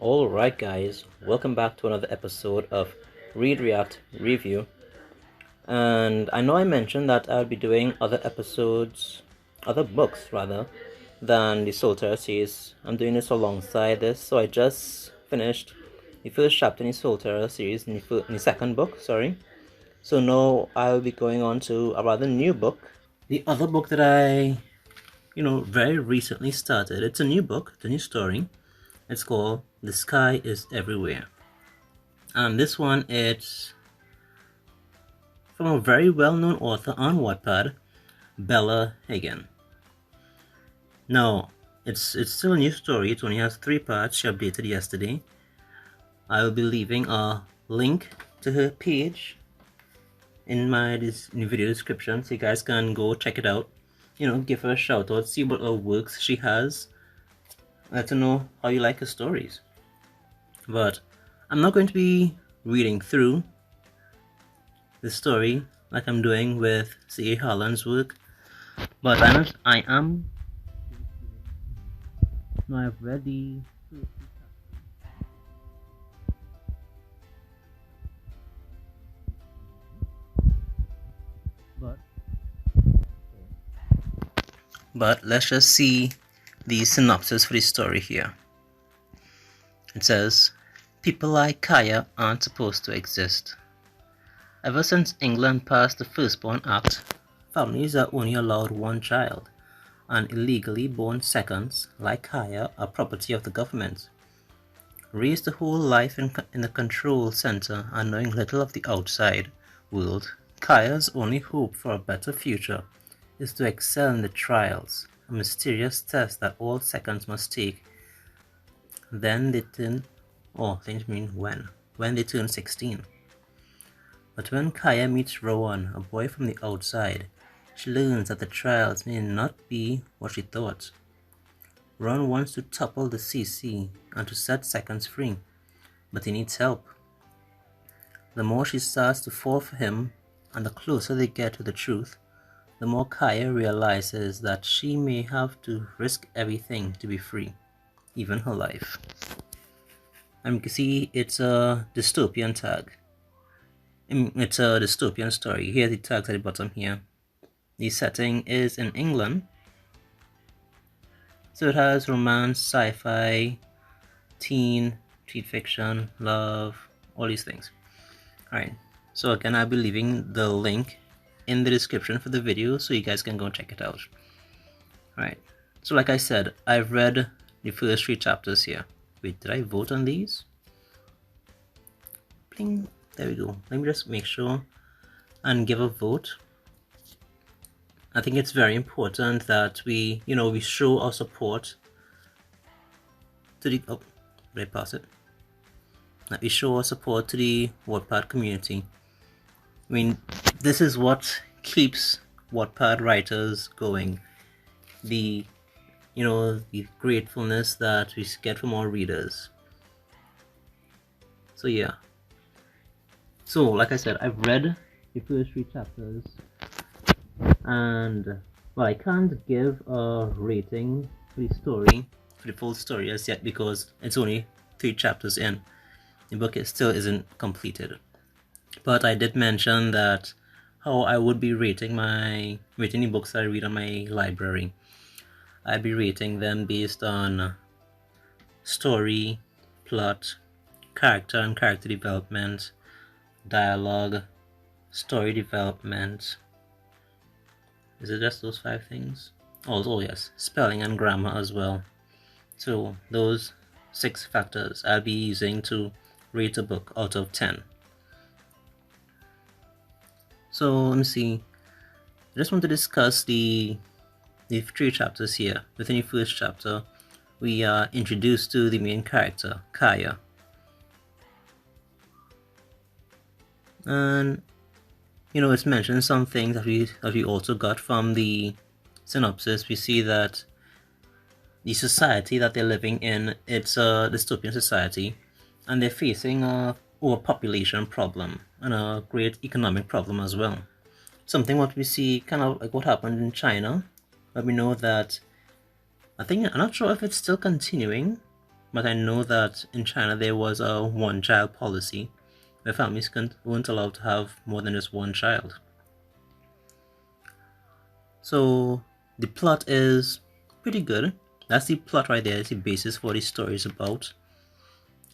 Alright guys, welcome back to another episode of Read React Review. And I know I mentioned that I'll be doing other books rather, than the Solitaire series. I'm doing this alongside this, so I just finished the first chapter in the Solitaire series, in the second book, sorry. So now I'll be going on to a rather new book. The other book that I, very recently started, it's a new book, it's a new story. It's called The Sky is Everywhere. And this one, it's from a very well-known author on Wattpad, Bella Hagen. Now, it's still a new story. It only has 3 parts. She updated yesterday. I will be leaving a link to her page in my video description, so you guys can go check it out. Give her a shout out, see what works she has. Let her know how you like her stories. But I'm not going to be reading through the story like I'm doing with C.A. Harlan's work, but I am. No, I've read the but let's just see the synopsis for the story here. It says, people like Kaya aren't supposed to exist. Ever since England passed the Firstborn Act, families are only allowed 1 child, and illegally born seconds, like Kaya, are property of the government. Raised a whole life in the control center and knowing little of the outside world, Kaya's only hope for a better future is to excel in the trials, a mysterious test that all seconds must take. Then they turn, when they turn 16. But when Kaya meets Rowan, a boy from the outside, she learns that the trials may not be what she thought. Rowan wants to topple the CC and to set seconds free, but he needs help. The more she starts to fall for him, and the closer they get to the truth, the more Kaya realizes that she may have to risk everything to be free, even her life. And you can see it's a dystopian tag. It's a dystopian story. Here are the tags at the bottom here. The setting is in England. So it has romance, sci-fi, teen fiction, love, all these things. Alright, so again, I'll be leaving the link in the description for the video so you guys can go check it out. Alright, so like I said, I've read the first 3 chapters here. Wait, did I vote on these? Bling. There we go. Let me just make sure and give a vote. I think it's very important that we show our support to the, did I pass it? That we show our support to the Wattpad community. I mean, this is what keeps Wattpad writers going. The gratefulness that we get from our readers. So yeah. So like I said, I've read the first 3 chapters, and well, I can't give a rating for the story, for the full story as yet, because it's only 3 chapters in. The book still isn't completed. But I did mention that how I would be rating the books that I read on my library. I'd be rating them based on story, plot, character and character development, dialogue, story development. Is it just those 5 things? Oh yes, spelling and grammar as well. So those 6 factors I'll be using to rate a book out of 10. So let me see. I just want to discuss the 3 chapters here. Within the first chapter, we are introduced to the main character, Kaya. And it's mentioned some things that we also got from the synopsis. We see that the society that they're living in, it's a dystopian society, and they're facing a overpopulation problem and a great economic problem as well. Something what we see kind of like what happened in China, but we know that I'm not sure if it's still continuing, but I know that in China there was a one-child policy where families weren't allowed to have more than just one child. So the plot is pretty good. That's the plot right there. It's the basis for the story is about.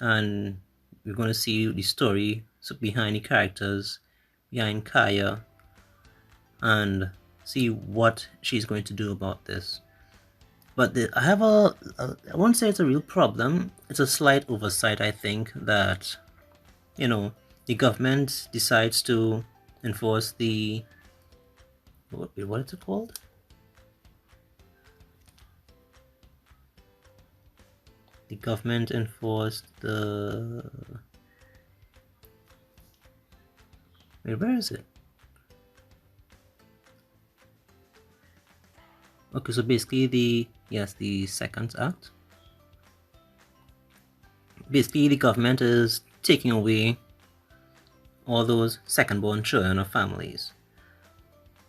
And we're going to see the story behind the characters, behind Kaya, and see what she's going to do about this. But I have I won't say it's a real problem. It's a slight oversight, I think, that, the government decides to enforce the, what is it called? The government enforced the, wait, where is it? Okay, so basically the second act. Basically the government is taking away all those second-born children of families.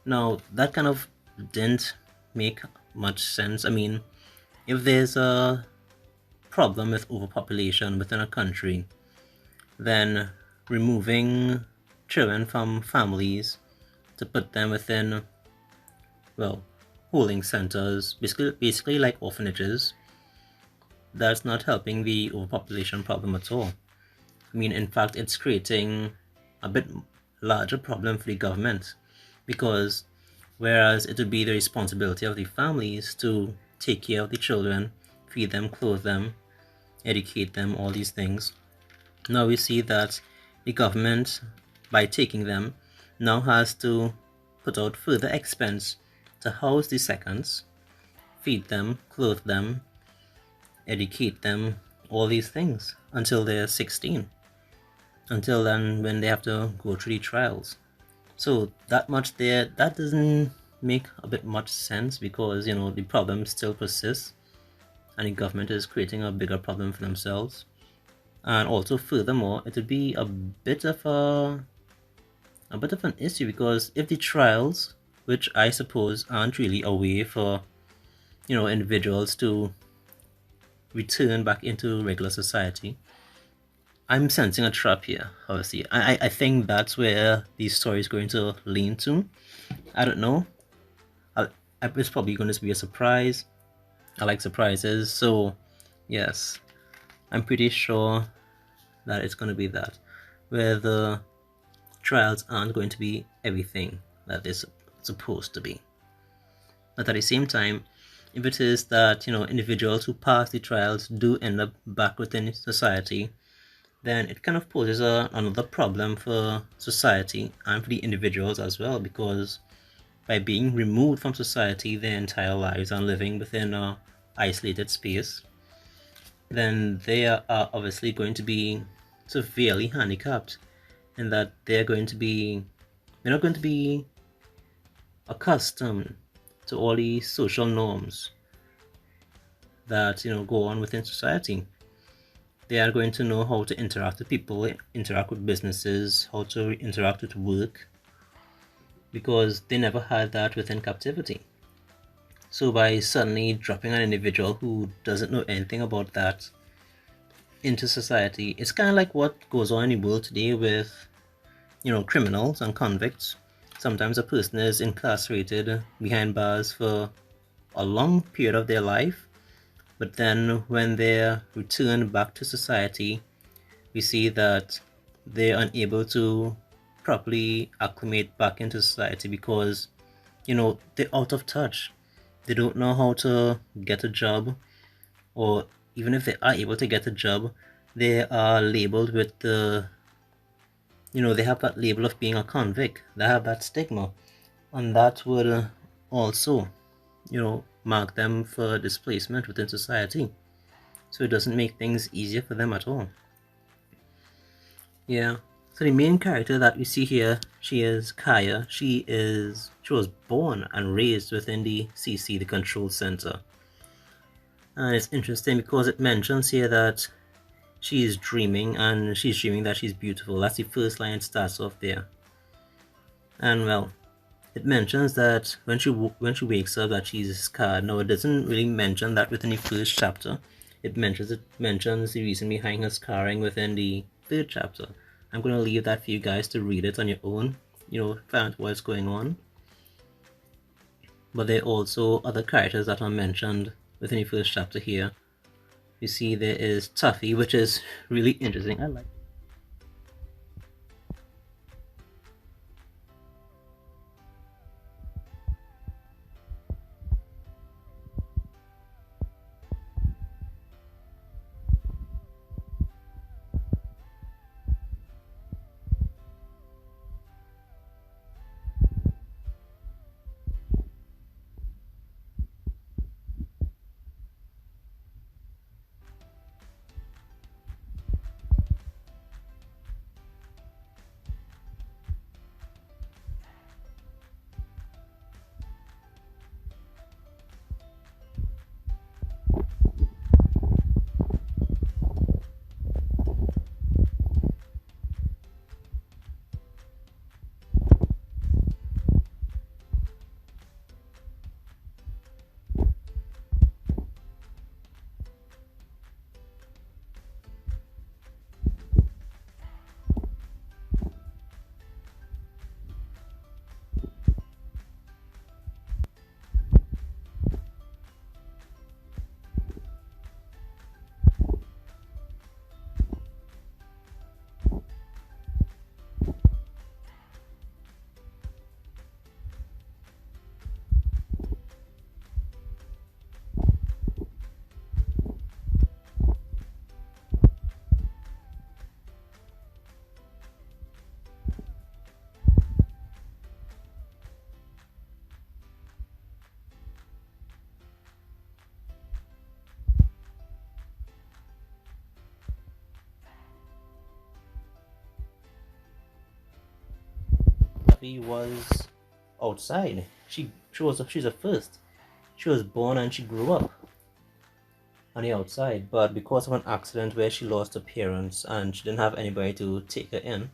Now, that kind of didn't make much sense. I mean, if there's a problem with overpopulation within a country, then removing children from families to put them within, well, holding centers, basically like orphanages, that's not helping the overpopulation problem at all. I mean, in fact, it's creating a bit larger problem for the government, because whereas it would be the responsibility of the families to take care of the children, feed them, clothe them, educate them, all these things, now we see that the government, by taking them, now has to put out further expense to house the seconds, feed them, clothe them, educate them, all these things until they're 16. Until then, when they have to go through the trials. So that much there, that doesn't make a bit much sense, because the problem still persists and the government is creating a bigger problem for themselves. And also, furthermore, it would be a bit of an issue, because if the trials, which I suppose aren't really a way for individuals to return back into regular society, I'm sensing a trap here, obviously. I think that's where the story is going to lean to. I don't know. It's probably going to be a surprise. I like surprises, so yes, I'm pretty sure that it's going to be that, where the trials aren't going to be everything that they're supposed to be. But at the same time, if it is that individuals who pass the trials do end up back within society, then it kind of poses another problem for society and for the individuals as well, because by being removed from society their entire lives and living within an isolated space, then they are obviously going to be severely handicapped, in that they're not going to be accustomed to all the social norms that go on within society. They are going to know how to interact with people, interact with businesses, how to interact with work, because they never had that within captivity. So by suddenly dropping an individual who doesn't know anything about that into society, it's kind of like what goes on in the world today with criminals and convicts. Sometimes a person is incarcerated behind bars for a long period of their life, but then when they're returned back to society, we see that they're unable to properly acclimate back into society, because they're out of touch. They don't know how to get a job, or even if they are able to get a job, they are labeled with the they have that label of being a convict. They have that stigma, and that would also mark them for displacement within society. So it doesn't make things easier for them at all. Yeah. So the main character that we see here, she is Kaya. She was born and raised within the CC, the control center. And it's interesting because it mentions here that she's dreaming, and she's dreaming that she's beautiful. That's the first line, starts off there. And well, it mentions that when she wakes up that she's scarred. Now, it doesn't really mention that within the first chapter. it mentions the reason behind her scarring within the third chapter. I'm going to leave that for you guys to read it on your own, find out what's going on. But there are also other characters that are mentioned within the first chapter here. You see there is Tuffy, which is really interesting. I like Tuffy was outside. She's a first. She was born and she grew up on the outside, but because of an accident where she lost her parents and she didn't have anybody to take her in,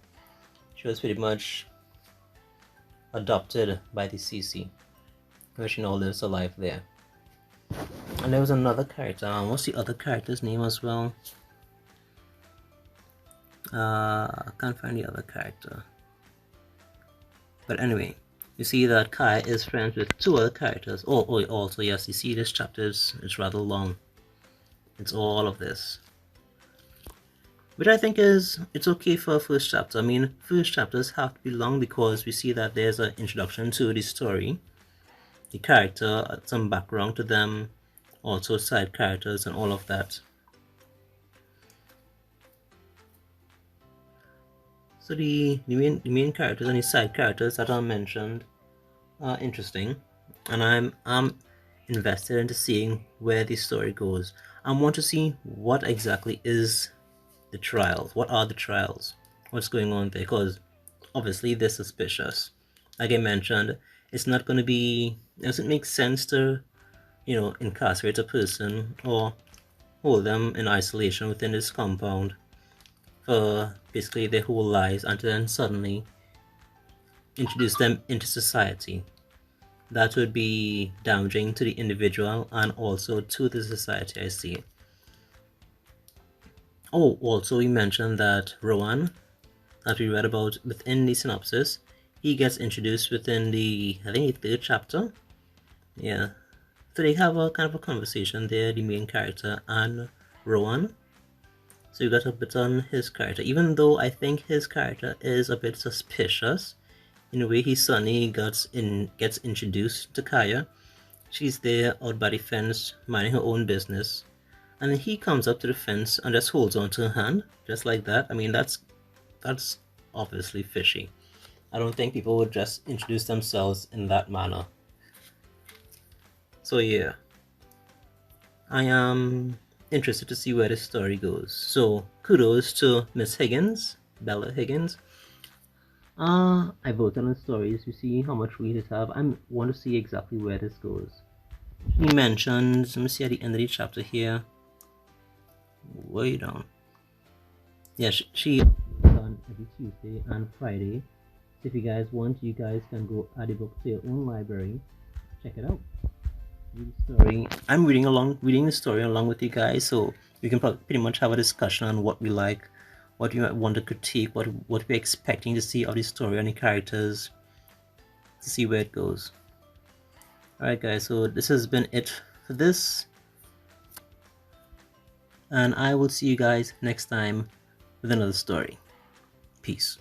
she was pretty much adopted by the CC, where she now lives her life there. And there was another character. What's the other character's name as well? I can't find the other character. But anyway, you see that Kai is friends with two other characters. Also, yes, you see this chapter is rather long. It's all of this, which I think it's okay for a first chapter. I mean, first chapters have to be long because we see that there's an introduction to the story, the character, some background to them, also side characters and all of that. So the main characters and the side characters that are mentioned are interesting, and I'm invested into seeing where the story goes. I want to see what exactly is the trials. What are the trials? What's going on there? Because obviously they're suspicious. Like I mentioned, it's not going to be. It doesn't make sense to, incarcerate a person or hold them in isolation within this compound for basically their whole lives and then suddenly introduce them into society. That would be damaging to the individual and also to the society, I see. Oh, also we mentioned that Rowan, that we read about within the synopsis, he gets introduced within I think the third chapter. Yeah. So they have a kind of a conversation there, the main character and Rowan. So you got a bit on his character, even though I think his character is a bit suspicious in the way he suddenly gets introduced to Kaya. She's there out by the fence, minding her own business, and then he comes up to the fence and just holds onto her hand, just like that. I mean, that's obviously fishy. I don't think people would just introduce themselves in that manner. So yeah, I am interested to see where the story goes. So kudos to Miss Higgins, Bella Higgins. I voted on the stories to see how much read it have. I want to see exactly where this goes. He mentions, let me see at the end of the chapter here. Way down. Yeah, she on every Tuesday and Friday. So if you guys want, you guys can go add a book to your own library. Check it out. story. I'm reading the story along with you guys, so we can pretty much have a discussion on what we like, what we might want to critique, what we're expecting to see of the story and the characters, to see where it goes. Alright guys, so this has been it for this, and I will see you guys next time with another story. Peace.